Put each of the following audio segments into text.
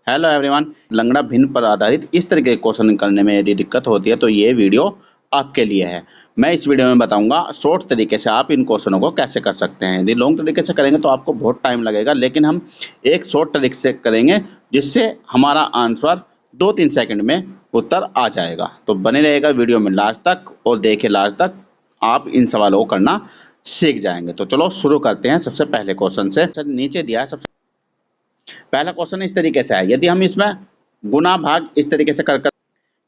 Hello everyone. लंगड़ा भिन्न पर आधारित इस तरीके के क्वेश्चन करने में यदि दिक्कत होती है तो ये वीडियो आपके लिए है। मैं इस वीडियो में बताऊंगा शॉर्ट तरीके से आप इन क्वेश्चनों को कैसे कर सकते हैं। यदि लॉन्ग तरीके से करेंगे तो आपको बहुत टाइम लगेगा, लेकिन हम एक शॉर्ट तरीके से करेंगे जिससे हमारा आंसर 2-3 सेकंड में उत्तर आ जाएगा। तो बने रहेगा वीडियो में लास्ट तक और देखिए लास्ट तक, आप इन सवालों को करना सीख जाएंगे। तो चलो शुरू करते हैं सबसे पहले क्वेश्चन से। नीचे दिया है सबसे पहला क्वेश्चन इस तरीके से है। यदि हम इसमें गुना भाग इस तरीके से कर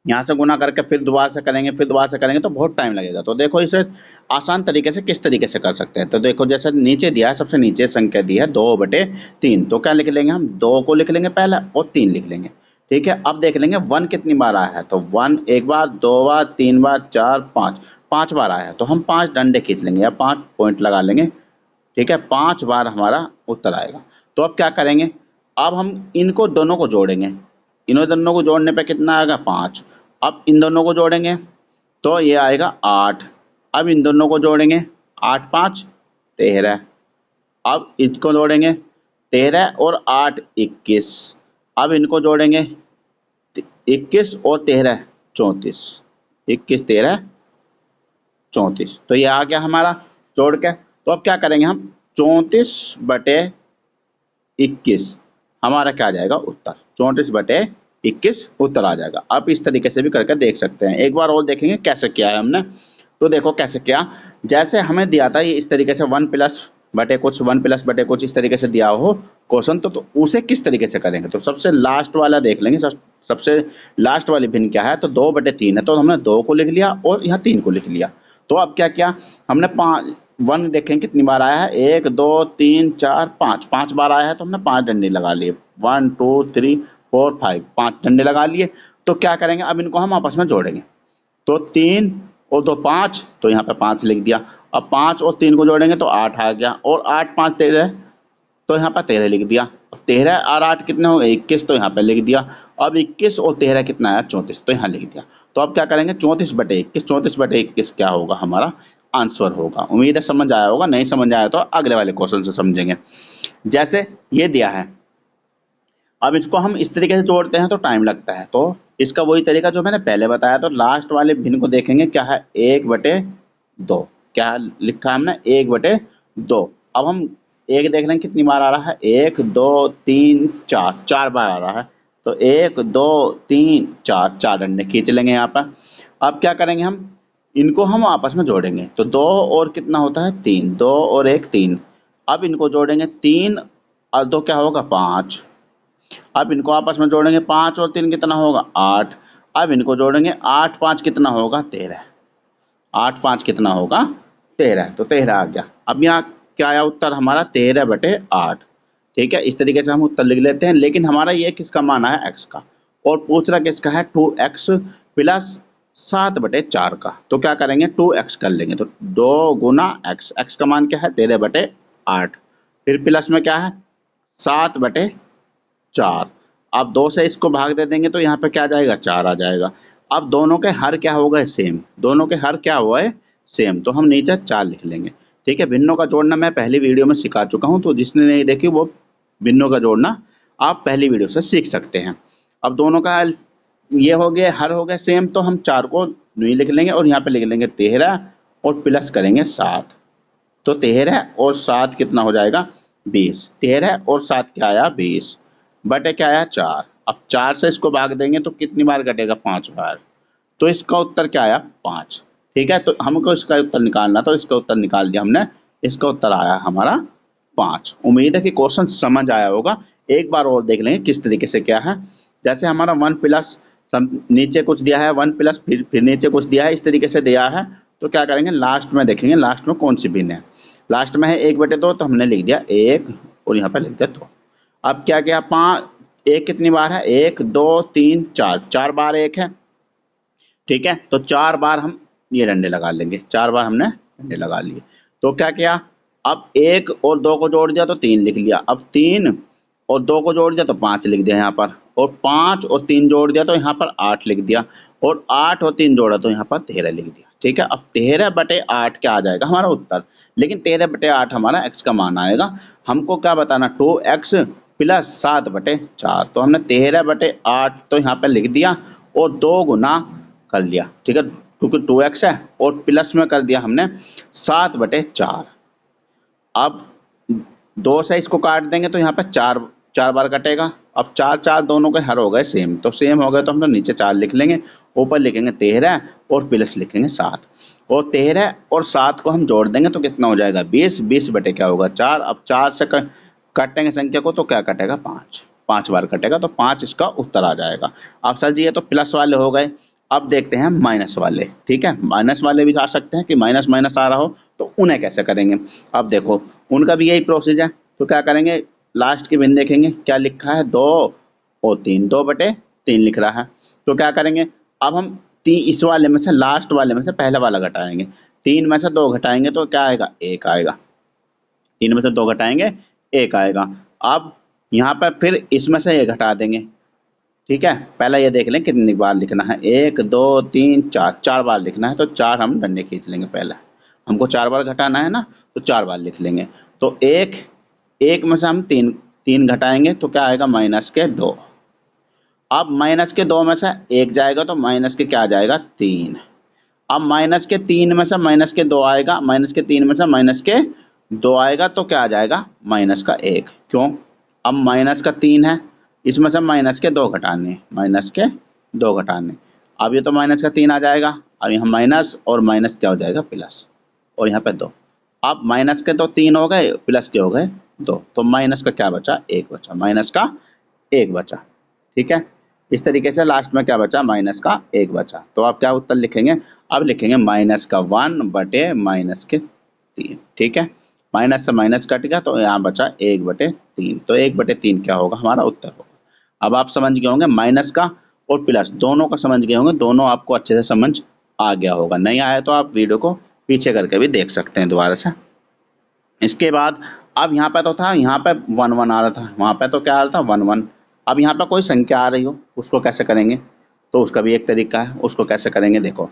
यहाँ से गुना करके फिर दोबारा से करेंगे, फिर दोबारा से करेंगे तो बहुत टाइम लगेगा। तो देखो इसे आसान तरीके से किस तरीके से कर सकते हैं। तो देखो जैसे नीचे दिया है, सबसे नीचे संख्या दी है 2/3। तो क्या लिख लेंगे हम, 2 को लिख लेंगे पहले और 3 लिख लेंगे। ठीक है, अब देख लेंगे 1 कितनी बार आया है। तो 1 एक बार, 2 बार, 3 बार, 4, 5 बार आया है। तो हम 5 डंडे खींच लेंगे या 5 पॉइंट लगा लेंगे। ठीक है, 5 बार हमारा उत्तर आएगा। तो अब क्या करेंगे, अब हम इनको दोनों को जोड़ेंगे। इन दोनों को जोड़ने पे कितना आएगा, 5। अब इन दोनों को जोड़ेंगे तो ये आएगा 8। अब इन दोनों को जोड़ेंगे, 8 5 13। अब इनको जोड़ेंगे 13 और 8 21। अब इनको जोड़ेंगे 21 और 13 34। 21 13 34। तो ये आ गया हमारा जोड़ के। तो अब क्या करेंगे हम, 34/21 हमारा क्या आ जाएगा उत्तर, 34/21 उत्तर आ जाएगा। आप इस तरीके से भी करके देख सकते हैं। एक बार और देखेंगे कैसे किया है हमने। तो देखो कैसे किया, जैसे हमें दिया था ये इस तरीके से 1 प्लस बटे कुछ, 1 प्लस बटे कुछ इस तरीके से दिया हो क्वेश्चन, तो उसे किस तरीके से करेंगे। तो सबसे लास्ट वाला देख लेंगे। सबसे लास्ट वाली भिन्न क्या है, तो 2/3 है। तो हमने 2 को लिख लिया और यहाँ 3 को लिख लिया। तो अब क्या किया हमने, 1 देखें कितनी बार आया है, 1 2 3 4 5 बार आया है। तो हमने 5 डंडे लगा लिए, 1 2 3 4 5 5 डंडे लगा लिए। तो क्या करेंगे, अब इनको हम आपस में जोड़ेंगे। तो 3 और 2 5, तो यहाँ पे 5 लिख दिया। अब 5 और 3 को जोड़ेंगे तो 8 आ गया, और 8 5 13, तो यहाँ पर 13 लिख दिया। 13 और 8 कितने हो गए, 21, तो यहाँ पे लिख दिया। अब 21 और 13 कितना आया, 34, तो यहाँ लिख दिया। तो अब क्या करेंगे, 34/21, 34/21 क्या होगा, हमारा आंसर होगा। उम्मीद है समझ आया होगा, नहीं समझ आया तो अगले वाले क्वेश्चन से समझेंगे। जैसे ये दिया है, अब इसको हम इस तरीके से जोड़ते हैं तो टाइम लगता है। तो इसका वही तरीका जो मैंने पहले बताया। तो लास्ट वाले भिन्न को देखेंगे, क्या है, 1/2। क्या लिखा है हमने, 1/2। अब हम एक देख लें कितनी बार आ रहा है, 1 2 3 4, 4 बार आ रहा है। तो 1 2 3 4, 4 डंडे खींच लेंगे यहाँ पर। अब क्या करेंगे हम, इनको हम आपस में जोड़ेंगे। तो 2 और कितना होता है, 3, 2 और 1 3। अब इनको जोड़ेंगे, 3 और 2 क्या होगा, 5। अब इनको आपस में जोड़ेंगे, 5 और 3 कितना होगा, 8। अब इनको जोड़ेंगे, 8 5 कितना होगा, 13। 8 5 कितना होगा, 13। तो 13 आ गया। अब यहाँ क्या आया उत्तर हमारा, 13/8। ठीक है, इस तरीके से हम उत्तर लिख लेते हैं। लेकिन हमारा ये किसका माना है, x का, और पूछ रहा किसका है, 2x प्लस 7/4 का। तो क्या करेंगे, 2x कर लेंगे। तो 2 गुना x, x का मान क्या है, 13/8। फिर प्लस में क्या है, 7/4। अब 2 से इसको भाग दे देंगे तो यहाँ पे क्या आ जाएगा, 4 आ जाएगा। अब दोनों के हर क्या हो गए, सेम। दोनों के हर क्या हुआ है, सेम। तो हम नीचे 4 लिख लेंगे। ठीक है, भिन्नों का जोड़ना मैं पहली वीडियो में सिखा चुका हूँ, तो जिसने नहीं देखी वो भिन्नों का जोड़ना आप पहली वीडियो से सीख सकते हैं। अब दोनों का ये हो गया, हर हो गया सेम, तो हम 4 को नहीं लिख लेंगे और यहाँ पे लिख लेंगे 13 और प्लस करेंगे 7। तो 13 और 7 कितना हो जाएगा, 20। 13 और 7 क्या आया, 20 बटे क्या आया, 4। अब 4 से इसको भाग देंगे तो कितनी बार कटेगा, 5 बार। तो इसका उत्तर क्या आया, 5। ठीक है, तो हमको इसका उत्तर निकालना, तो इसका उत्तर निकाल दिया हमने। इसका उत्तर आया हमारा 5। उम्मीद है कि क्वेश्चन समझ आया होगा। एक बार और देख लेंगे किस तरीके से क्या है। जैसे हमारा 1 प्लस नीचे कुछ दिया है, 1 प्लस फिर नीचे कुछ दिया है, इस तरीके से दिया है। तो क्या करेंगे, लास्ट में देखेंगे, लास्ट में कौन सी भिन्न है। लास्ट में है 1/2, तो हमने लिख दिया 1 और यहाँ पर लिख दिया 2। अब क्या किया, 5 1 कितनी बार है, 1 2 3 4, 4 बार 1 है। ठीक है, तो 4 बार हम ये डंडे लगा लेंगे, 4 बार हमने डंडे लगा लिए। तो क्या किया, अब 1 और 2 को जोड़ दिया तो 3 लिख लिया। अब 3 और 2 को जोड़ दिया तो 5 लिख दिया यहाँ पर, और 5 और 3 जोड़ दिया तो यहाँ पर 8 लिख दिया, और 8 और 3 जोड़ा तो यहाँ पर 13 लिख दिया। ठीक है, अब 13/8 क्या आ जाएगा हमारा उत्तर। लेकिन 13/8 हमारा x का मान आएगा। हमको क्या बताना, 2x प्लस 7/4। तो हमने 13/8 तो यहाँ पे लिख दिया और 2 गुना कर लिया, ठीक है, क्योंकि 2x है और प्लस में कर दिया हमने 7/4। अब 2 से इसको काट देंगे तो यहाँ पे 4 4 बार कटेगा। अब 4 4 दोनों के हर हो गए सेम, तो सेम हो गए तो हम तो नीचे 4 लिख लेंगे, ऊपर लिखेंगे 13 और प्लस लिखेंगे 7। और 13 और 7 को हम जोड़ देंगे तो कितना हो जाएगा 20। 20 बटे क्या होगा 4। अब 4 से काटेंगे संख्या को तो क्या कटेगा 5, 5 बार कटेगा, तो 5 इसका उत्तर आ जाएगा। अब सर जी ये तो प्लस वाले हो गए, अब देखते हैं माइनस वाले। ठीक है, माइनस वाले भी आ सकते हैं कि माइनस माइनस आ रहा हो, तो उन्हें कैसे करेंगे। अब देखो उनका भी यही प्रोसीजर है, तो क्या करेंगे, लास्ट की भिन्न देखेंगे क्या लिखा है 2 और 3, 2/3 लिख रहा है। तो क्या करेंगे, अब हम इस वाले में से लास्ट वाले में से पहला वाला घटाएंगे। 3 में से 2 घटाएंगे तो क्या आएगा 1 आएगा। 3 में से 2 घटाएंगे 1 आएगा। अब यहाँ पर फिर इसमें से ये घटा देंगे। ठीक है, पहले ये देख लें कितनी बार लिखना है, 1 2 3 4, 4 बार लिखना है, तो 4 हम डंडे खींच लेंगे। पहले हमको 4 बार घटाना है ना, तो 4 बार लिख लेंगे। तो 1 में से हम 3 घटाएंगे तो क्या आएगा -2। अब -2 में से 1 जाएगा तो माइनस के क्या आ जाएगा 3। अब -3 में से -2 आएगा, -3 में से -2 आएगा तो क्या आ जाएगा -1। क्यों, अब -3 है, इसमें से -2 घटाने, -2 घटाने। अब ये तो -3 आ जाएगा, अब यहाँ माइनस और माइनस क्या हो जाएगा प्लस, और यहाँ पे 2। अब माइनस के तो 3 हो गए, प्लस के हो गए 2, तो माइनस का क्या बचा 1 बचा, माइनस का 1 बचा। ठीक है, इस तरीके से लास्ट में क्या बचा -1 बचा। तो आप क्या उत्तर लिखेंगे, अब लिखेंगे -1/-3। ठीक है, माइनस से माइनस कट गया तो यहाँ बचा 1/3, तो 1/3 क्या होगा हमारा उत्तर होगा। अब आप समझ गए होंगे माइनस का और प्लस दोनों का समझ गए होंगे, दोनों आपको अच्छे से समझ आ गया होगा। नहीं आया तो आप वीडियो को पीछे करके भी देख सकते हैं दोबारा से। इसके बाद अब यहाँ पे तो था, यहाँ पे 1 1 आ रहा था, वहाँ पे तो क्या आ रहा था 1 1। अब यहाँ पे कोई संख्या आ रही हो, उसको कैसे करेंगे, तो उसका भी एक तरीका है। उसको कैसे करेंगे देखो,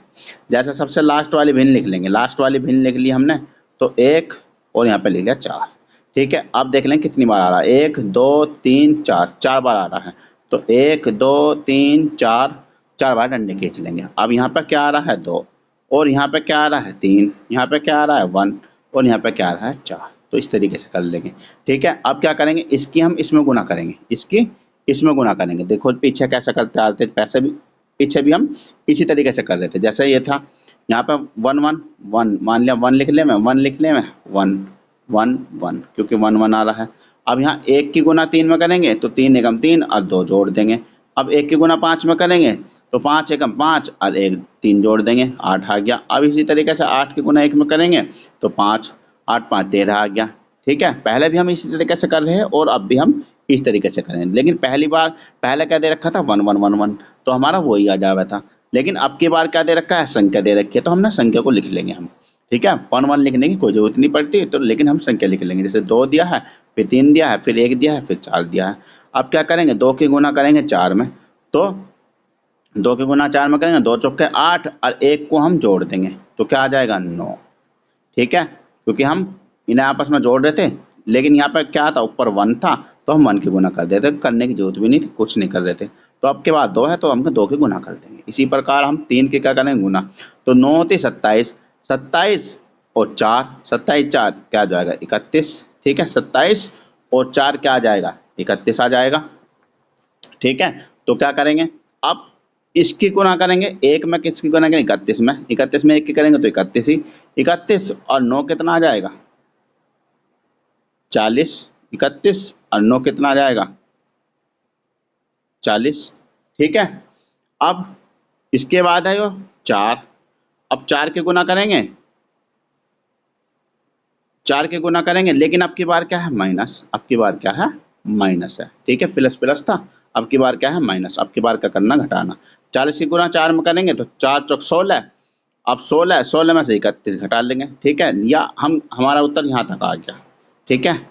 जैसे सबसे लास्ट वाली भिन्न लिख लेंगे, लास्ट वाली भिन्न लिख ली हमने, तो 1 और यहाँ पे लिख लिया 4। ठीक है, अब देख लें कितनी बार आ रहा है, 1 2 3 4, 4 बार आ रहा है। तो 1 2 3 4, 4 बार डंडे खींच लेंगे। अब यहाँ पे क्या आ रहा है 2, और यहाँ पे क्या आ रहा है 3, यहाँ पे क्या आ रहा है 1, और यहाँ पे क्या आ रहा है 4। तो इस तरीके से कर लेंगे। ठीक है, अब क्या करेंगे, इसकी हम इसमें गुना करेंगे, इसकी इसमें गुना करेंगे। देखो पीछे कैसे करते आ रहे थे, पैसे भी पीछे भी हम इसी तरीके से कर रहे थे। जैसे ये था यहाँ पे 1 1 1, मान लिया 1 लिख ले मैं, 1 लिख ले मैं, 1 1 1, क्योंकि 1 1 आ रहा है। अब यहाँ 1 की गुना 3 में करेंगे तो 3 एकम 3 और 2 जोड़ देंगे। अब 1 की गुना 5 में करेंगे तो 5 एकम 5 और 1 3 जोड़ देंगे, 8 आ गया। अब इसी तरीके से 8 की गुना 1 में करेंगे तो 5 8 5 13 आ गया। ठीक है, पहले भी हम इसी तरीके से कर रहे हैं और अब भी हम इस तरीके से करें, लेकिन पहले क्या दे रखा था 1 1 1 1, तो हमारा वही आ जावा था। लेकिन अब की बार क्या दे रखा है, संख्या दे रखी है, तो हमने संख्या को लिख लेंगे हम। ठीक है, 1 1 लिखने की कोई जरूरत नहीं पड़ती, तो लेकिन हम संख्या लिख लेंगे। जैसे 2 दिया है, फिर 3 दिया है, फिर 1 दिया है, फिर 4 दिया है। अब क्या करेंगे, 2 की गुना करेंगे 4 में, तो 2 की गुना 4 में करेंगे, 2 चौके 8 और 1 को हम जोड़ देंगे तो क्या आ जाएगा 9। ठीक है, क्योंकि हम इन्हें आपस में जोड़ रहे थे, लेकिन यहाँ पर क्या था ऊपर 1 था, तो हम 1 की गुना कर देते, करने की जरूरत भी नहीं थी, कुछ नहीं कर रहे थे। तो अब के बाद 2 है तो हम 2 की गुना कर देंगे। इसी प्रकार हम 3 के क्या करेंगे गुना, तो 9 होती 27, 27 और 4, 27 4 क्या आ जाएगा 31। ठीक है, 27 और 4 क्या आ जाएगा 31 आ जाएगा। ठीक है, तो क्या करेंगे, अब इसकी गुना करेंगे, 1 में किसकी गुना करेंगे 31 में, 31 में 1 की करेंगे तो 31 ही, 31 और 9 कितना आ जाएगा 40, 31 और 9 कितना आ जाएगा 40। ठीक है, अब इसके बाद है 4, अब 4 के गुना करेंगे, 4 के गुना करेंगे, लेकिन अब की बार क्या है माइनस, अब की बार क्या है माइनस है। ठीक है, प्लस प्लस था, अब की बार क्या है माइनस, अब की बार क्या करना घटाना। 40 की गुना 4 में करेंगे तो 4 चौक 16, अब 16 में से 31 घटा लेंगे। ठीक है, या हम हमारा उत्तर यहाँ तक आ गया। ठीक है,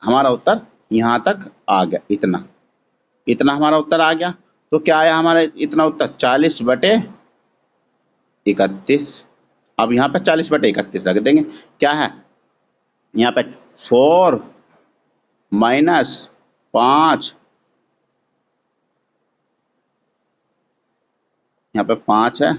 हमारा उत्तर यहाँ तक आ गया, इतना इतना हमारा उत्तर आ गया। तो क्या आया हमारा इतना उत्तर 40/31। अब यहाँ पे 40/31 रख देंगे, क्या है यहाँ पे 4 - 5, यहाँ पे 5 है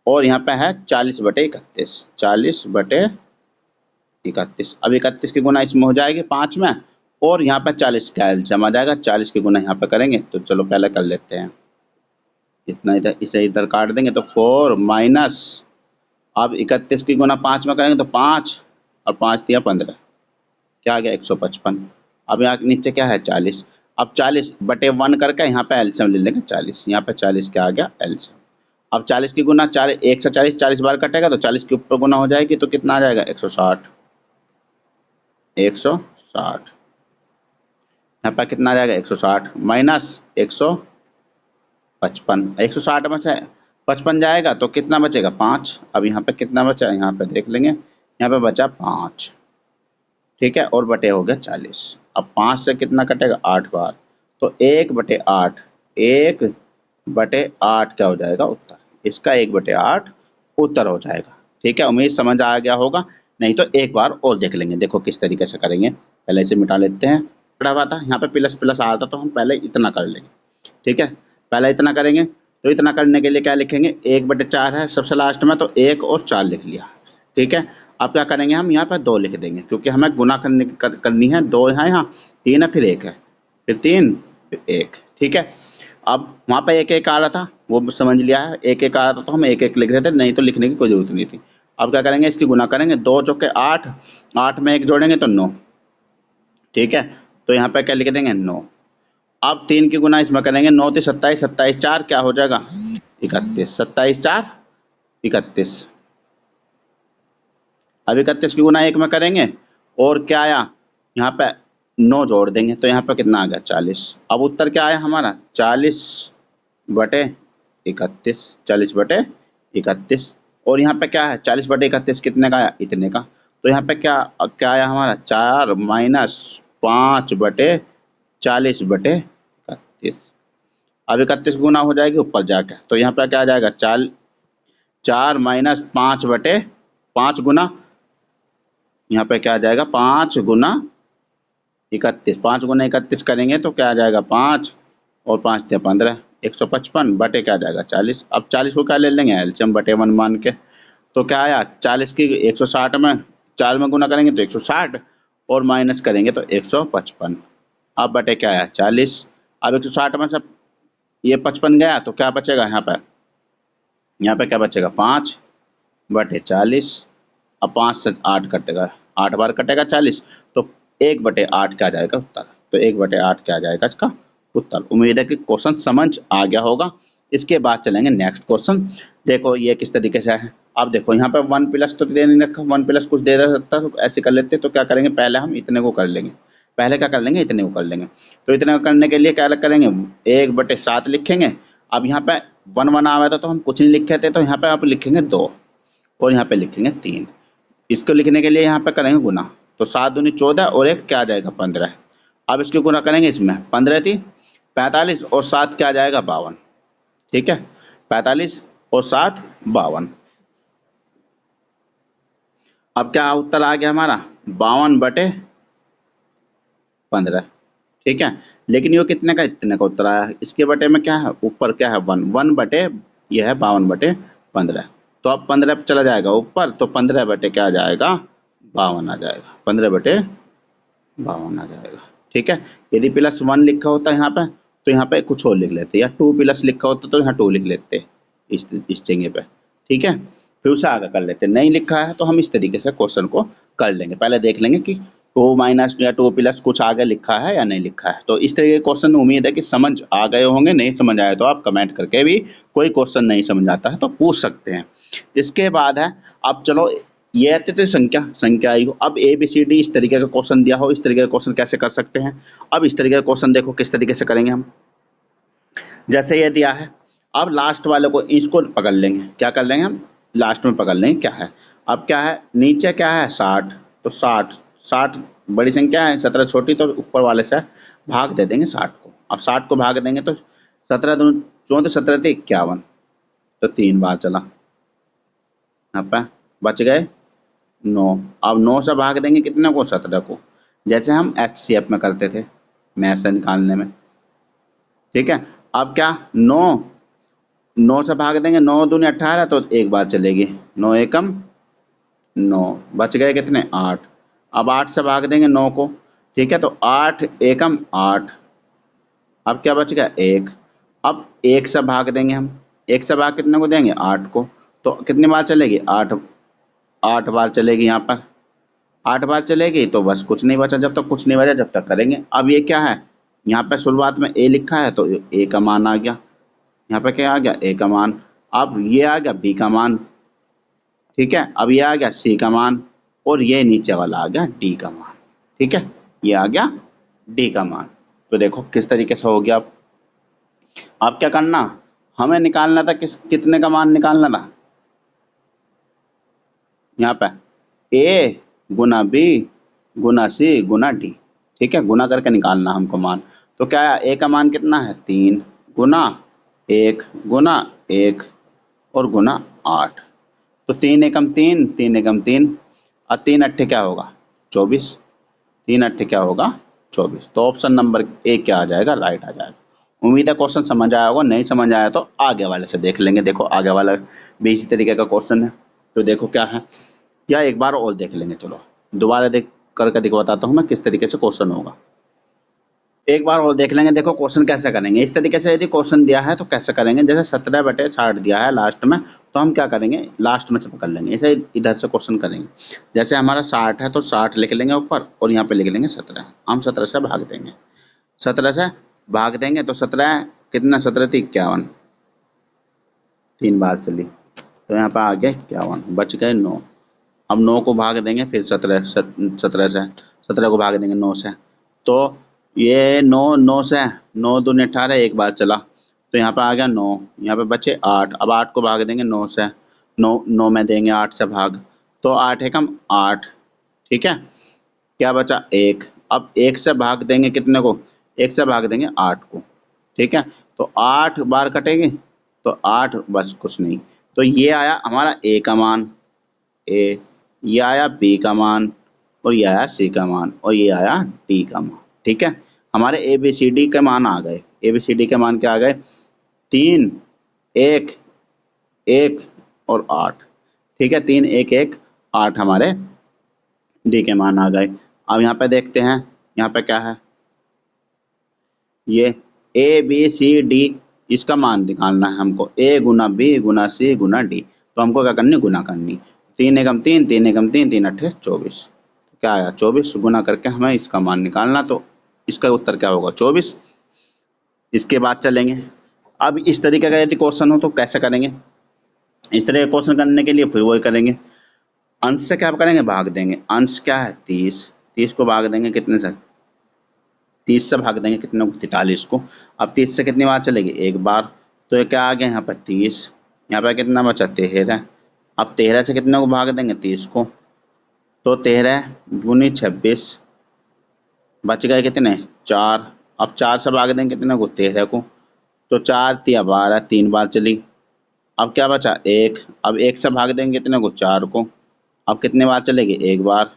और यहाँ पे है 40/31, 40/31। अब 31 की गुना इसमें हो जाएगी 5 में, और यहाँ पे 40 का एलसीएम आ जाएगा, 40 की गुना यहाँ पे करेंगे। तो चलो पहले कर लेते हैं, इतना इधर, इसे इधर काट देंगे तो 4 माइनस, अब 31 की गुना 5 में करेंगे तो 5 और 5 दिया 15, क्या आ गया 155। अब यहाँ नीचे क्या है 40, अब 40/1 करके यहाँ पे एलसीएम ले लेंगे 40, यहाँ पे 40 क्या आ गया एलसीएम। अब 40 की गुना 40, 1 से 40 बार कटेगा तो 40 के ऊपर गुना हो जाएगी तो कितना आ जाएगा 160, 160। यहाँ पर कितना आ जाएगा 160 माइनस 155, 160 में से 55 जाएगा तो कितना बचेगा 5। अब यहाँ पे कितना बचा, यहाँ पे देख लेंगे, यहाँ पे बचा 5, ठीक है, और बटे हो गया 40। अब 5 से कितना कटेगा 8 बार, तो 1/8, 1/8 क्या हो जाएगा उत्तर, इसका 1/8 उत्तर हो जाएगा। ठीक है, उम्मीद समझ आ गया होगा, नहीं तो एक बार और देख लेंगे, देखो किस तरीके से करेंगे। पहले इसे मिटा लेते हैं, पड़ा हुआ था यहाँ पे प्लस प्लस आ रहा था तो हम पहले इतना कर लेंगे। ठीक है, पहले इतना करेंगे, तो इतना करने के लिए क्या लिखेंगे, 1/4 है सबसे लास्ट में, तो 1 और 4 लिख लिया। ठीक है, अब क्या करेंगे हम यहाँ पर 2 लिख देंगे, क्योंकि हमें गुना करनी है, 2 है यहाँ, 3 है, फिर 1 है, फिर 3, फिर 1। ठीक है, अब वहाँ पे 1 1 आ रहा था, वो समझ लिया है, 1 1 आ रहा था तो हम 1 1 लिख रहे थे, नहीं तो लिखने की कोई जरूरत नहीं थी। अब क्या करेंगे, इसकी गुना करेंगे, 2 चौके 8, 8 में 1 जोड़ेंगे तो 9। ठीक है, तो यहाँ पे क्या लिख देंगे 9। अब 3 की गुना इसमें करेंगे, 9 3 27, 27 4 क्या हो जाएगा 31, 27 4 31। अब 31 की गुना 1 में करेंगे और क्या आया, यहाँ पे 9 जोड़ देंगे तो यहाँ पे कितना आ गया 40। अब उत्तर क्या आया हमारा 40/31, 40/31। और यहाँ पे क्या है 40/31 कितने का आया, इतने का। तो यहाँ पे क्या क्या आया हमारा 4 माइनस 5/40/31। अब 31 गुना हो जाएगी ऊपर जाके, तो यहाँ पे क्या आ जाएगा 4 माइनस 5/5 गुना, यहाँ पे क्या आ जाएगा 5 गुना 31, 5 गुना 31 करेंगे तो क्या आ जाएगा 5 और 5 थे 15, 155 बटे क्या आ जाएगा 40। अब 40 को क्या ले लेंगे एलसीएम बटे 1 मान के, तो क्या आया 40 की 160 में 4 में गुना करेंगे तो 160 और माइनस करेंगे तो 155। अब बटे क्या आया 40। अब 160 में से ये 55 गया तो क्या बचेगा यहाँ पे क्या बचेगा 5/40। अब 5 से 8 कटेगा, 8 बार कटेगा 40, तो 1/8 क्या आ जाएगा उत्तर, तो 1/8 क्या आ जाएगा इसका उत्तर। उम्मीद है कि क्वेश्चन समझ आ गया होगा। इसके बाद चलेंगे नेक्स्ट क्वेश्चन। देखो ये किस तरीके से है, अब देखो यहाँ पे 1 प्लस तो दे नहीं रखा, 1 प्लस कुछ दे सकता तो ऐसे कर लेते। तो क्या करेंगे, पहले हम इतने को कर लेंगे, पहले क्या कर लेंगे इतने को कर लेंगे। तो इतने को करने के लिए क्या करेंगे 1/7 लिखेंगे। अब यहाँ पे 1 1 आया था तो हम कुछ नहीं लिखे थे, तो यहाँ पे आप लिखेंगे 2 और यहाँ पे लिखेंगे 3। इसको लिखने के लिए यहाँ पे करेंगे गुना, तो 7 दूनी 14 और 1 क्या आ जाएगा 15। अब इसकी गुना करेंगे, इसमें 15 थी 45 और 7 क्या आ जाएगा 52। ठीक है, 45 और 7 52। अब क्या उत्तर आ गया हमारा 52/15। ठीक है, लेकिन ये कितने का, इतने का उत्तर आया। इसके बटे में क्या है, ऊपर क्या है 1 1 बटे, यह है 52/15। तो अब 15 चला जाएगा ऊपर, तो 15 बटे क्या आ जाएगा 52 आ जाएगा, 15/52 आ जाएगा। ठीक है, यदि +1 लिखा होता है यहाँ पे तो यहाँ पे कुछ और लिख लेते, या 2 प्लस लिखा होता तो यहाँ 2 लिख लेते इस जगह पे। ठीक है, फिर उसे आगे कर लेते, नहीं लिखा है तो हम इस तरीके से क्वेश्चन को कर लेंगे। पहले देख लेंगे कि 2 माइनस या 2 प्लस कुछ आगे लिखा है या नहीं लिखा है। तो इस तरीके के क्वेश्चन उम्मीद है कि समझ आ गए होंगे, नहीं समझ आए तो आप कमेंट करके भी, कोई क्वेश्चन नहीं समझ आता है तो पूछ सकते हैं। इसके बाद है, अब चलो ये आती थी संख्या आई हो, अब ABCD इस तरीके का क्वेश्चन दिया हो, इस तरीके का क्वेश्चन कैसे कर सकते हैं। अब इस तरीके का क्वेश्चन देखो किस तरीके से करेंगे हम। जैसे ये दिया है, अब लास्ट वाले को इसको पकड़ लेंगे, क्या कर लेंगे हम लास्ट में पकड़ लेंगे क्या है। अब क्या है नीचे क्या है 60, तो 60 बड़ी संख्या है, 17 छोटी, तो ऊपर वाले से भाग दे देंगे 60 को। अब 60 को भाग देंगे तो 17 दूनी 34, 17 थे 51, तो 3 बार चला, यहाँ पे बच गए 9। अब 9 से भाग देंगे कितने को 17 को, जैसे हम HCF में करते थे। मैथ से निकालने में। ठीक है, अब क्या 9 से भाग देंगे, 9 दूनी 18 तो एक बार चलेगी, 9 एकम 9, बच गए कितने 8। अब 8 से भाग देंगे 9 को, ठीक है, तो 8 एकम 8, अब क्या बच गया 1। अब 1 से भाग देंगे हम, 1 से भाग कितने को देंगे 8 को, तो कितनी बार चलेगी 8, 8 बार चलेगी यहाँ पर, 8 बार चलेगी तो बस कुछ नहीं बचा, जब तक कुछ नहीं बचा जब तक करेंगे। अब ये क्या है, यहाँ पे शुरुआत में ए लिखा है तो ए का मान आ गया, यहाँ पे क्या आ गया ए का मान। अब ये आ गया बी का मान, ठीक है, अब ये आ गया सी का मान, और ये नीचे वाला आ गया डी का मान। ठीक है, ये आ गया डी का मान। तो देखो किस तरीके से हो गया। अब क्या करना, हमें निकालना था कितने का मान निकालना था, यहाँ पे ए गुना बी गुना सी गुना डी। ठीक है, गुना करके निकालना हमको मान। तो क्या है, ए का मान कितना है 3 गुना 1 गुना 1 और गुना 8, तो 3 एकम 3, 3 एकम 3, और 3 अट्ठे क्या होगा 24, 3 अट्ठे क्या होगा 24। तो ऑप्शन नंबर ए क्या आ जाएगा, राइट आ जाएगा। उम्मीद है क्वेश्चन समझ आया होगा, नहीं समझ आया तो आगे वाले से देख लेंगे। देखो आगे वाला भी इसी तरीके का क्वेश्चन है, तो देखो क्या है, या एक बार और देख लेंगे। चलो दोबारा देख करके दिखा बताता हूँ मैं किस तरीके से क्वेश्चन होगा, एक बार और देख लेंगे। देखो क्वेश्चन कैसे करेंगे, इस तरीके से यदि क्वेश्चन दिया है तो कैसे करेंगे, जैसे 17/60 दिया है लास्ट में, तो हम क्या करेंगे लास्ट में से पकड़ लेंगे, ऐसे इधर से क्वेश्चन करेंगे। जैसे हमारा 60 है तो 60 लिख लेंगे ऊपर, और यहाँ पे लिख लेंगे 17, हम 17 से भाग देंगे, 17 से भाग देंगे तो 17 कितना, 17 थी 51, 3 बार चली, तो यहाँ पे आ गया 51, बच गए 9। अब 9 को भाग देंगे फिर 17 से, 17 को भाग देंगे 9 से, तो ये 9 से 9 दूनी 18, एक बार चला तो यहाँ पे आ गया 9, यहाँ पे बचे 8। अब 8 को भाग देंगे 9 से, 9 में देंगे 8 से भाग, तो 8 एकम 8। ठीक है, क्या बचा 1। अब 1 से भाग देंगे कितने को, 1 से भाग देंगे 8 को। ठीक है, तो 8 बार कटेगी तो 8, बस कुछ नहीं, तो ये आया हमारा ए का मान ए, ये आया बी का मान, और ये आया सी का मान, और ये आया डी का मान। ठीक है, हमारे ए बी सी डी के मान आ गए, ए बी सी डी के मान क्या आ गए 3 1 1 और 8। ठीक है, 3 1 1 8 हमारे डी के मान आ गए। अब यहाँ पे देखते हैं, यहाँ पे क्या है, ये ए बी सी डी, इसका मान निकालना है हमको, ए गुना बी गुना सी गुना डी, तो हमको क्या करनी, गुना करनी, 3 एकम 3, 3 एकम 3, 3 अट्ठे 24, क्या आया 24, गुना करके हमें इसका मान निकालना, तो इसका उत्तर क्या होगा 24। इसके बाद चलेंगे, अब इस तरीके का यदि क्वेश्चन हो तो कैसे करेंगे, इस तरह का क्वेश्चन करने के लिए फिर वही करेंगे, अंश से क्या करेंगे भाग देंगे, अंश क्या है 30, 30 को भाग देंगे कितने से, 30 से भाग देंगे कितने को 43 को। अब 30 से कितनी बार चलेगी एक बार, तो ये क्या आ गया यहाँ पर 30, यहाँ पर कितना बचा 13। अब 13 से कितने को भाग देंगे 30 को, तो 13 दूनी 26, बच गए कितने 4। अब 4 से भाग देंगे कितने को 13 को, तो 4 तिया 12, 3 बार चली। अब क्या बचा 1, अब 1 से भाग देंगे कितने को 4 को, अब कितने बार चलेगी एक बार।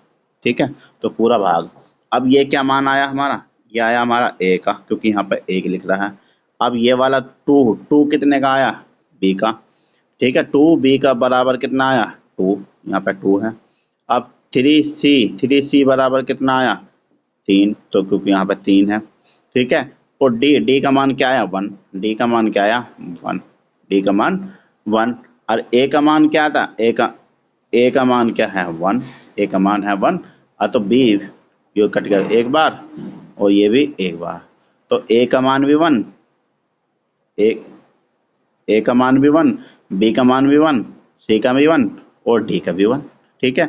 ठीक है, तो पूरा भाग। अब ये क्या मान आया हमारा, ये आया हमारा ए का, क्योंकि यहाँ पर 1 लिख रहा है। अब ये वाला 2 कितने का आया बी का। ठीक है, 2 बी का बराबर कितना आया 2, यहाँ पे 2 है। अब 3 सी बराबर कितना आया 3, तो क्योंकि यहाँ पे 3 है। ठीक है, और डी का मान क्या आया 1, डी का मान क्या आया 1, डी का मान 1। और ए का मान क्या था, ए का मान क्या है 1, ए का मान है 1, और तो बी ये कट गया एक बार और ये भी एक बार, तो ए का मान भी 1, ए का मान भी 1, बी का मान भी 1, सी का भी 1 और डी का भी 1। ठीक है,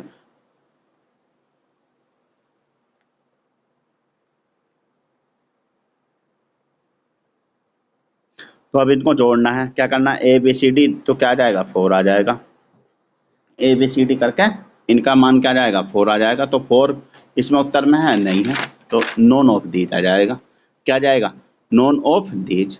तो अब इनको जोड़ना है, क्या करना है ए बी सी डी, तो क्या आ जाएगा 4 आ जाएगा, ए बी सी डी करके इनका मान क्या आ जाएगा 4 आ जाएगा। तो 4 इसमें उत्तर में है नहीं है, तो नॉन ऑफ दीज आ जाएगा, क्या जाएगा नॉन ऑफ दीज।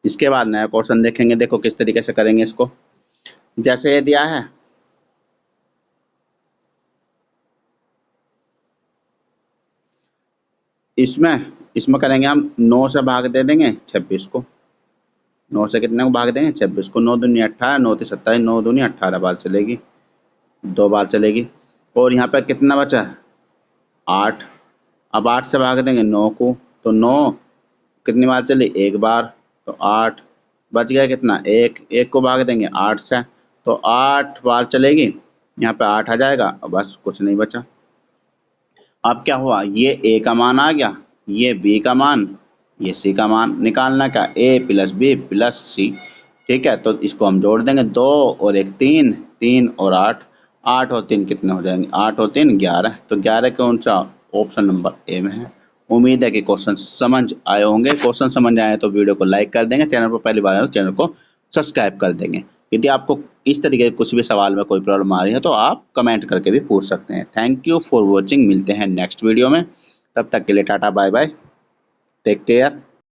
इसके बाद नया क्वेश्चन देखेंगे, देखो किस तरीके से करेंगे इसको। जैसे ये दिया है, इसमें इसमें करेंगे हम 9 से भाग दे देंगे 26 को। 9 से कितने को भाग देंगे? 26 को। 9 दूनी 18, 9 तीन 27, 9 दूनी 18 बार चलेगी, 2 बार चलेगी। और यहाँ पे कितना बचा? 8। अब 8 से भाग देंगे 9 को, तो 9 कितनी बार चली? 1 बार, तो 8 बच गया कितना? 1। 1 को भाग देंगे 8 से, तो 8 बार चलेगी, यहाँ पे 8 आ जाएगा और बस कुछ नहीं बचा। अब क्या हुआ? ये ए का मान आ गया, ये बी का मान, ये सी का मान। निकालना का ए प्लस बी प्लस सी। ठीक है, तो इसको हम जोड़ देंगे, 2 और 1 3, 3 और 8, 8 और 3 कितने हो जाएंगे? 8 और 3 11। तो 11 कौन सा? ऑप्शन नंबर ए में है। उम्मीद है कि क्वेश्चन समझ आए होंगे। क्वेश्चन समझ आए तो वीडियो को लाइक कर देंगे, चैनल पर पहली बार आए तो चैनल को सब्सक्राइब कर देंगे। यदि आपको इस तरीके के कुछ भी सवाल में कोई प्रॉब्लम आ रही है तो आप कमेंट करके भी पूछ सकते हैं। Thank you for watching. मिलते हैं नेक्स्ट वीडियो में, तब तक के लिए tata bye bye, take care.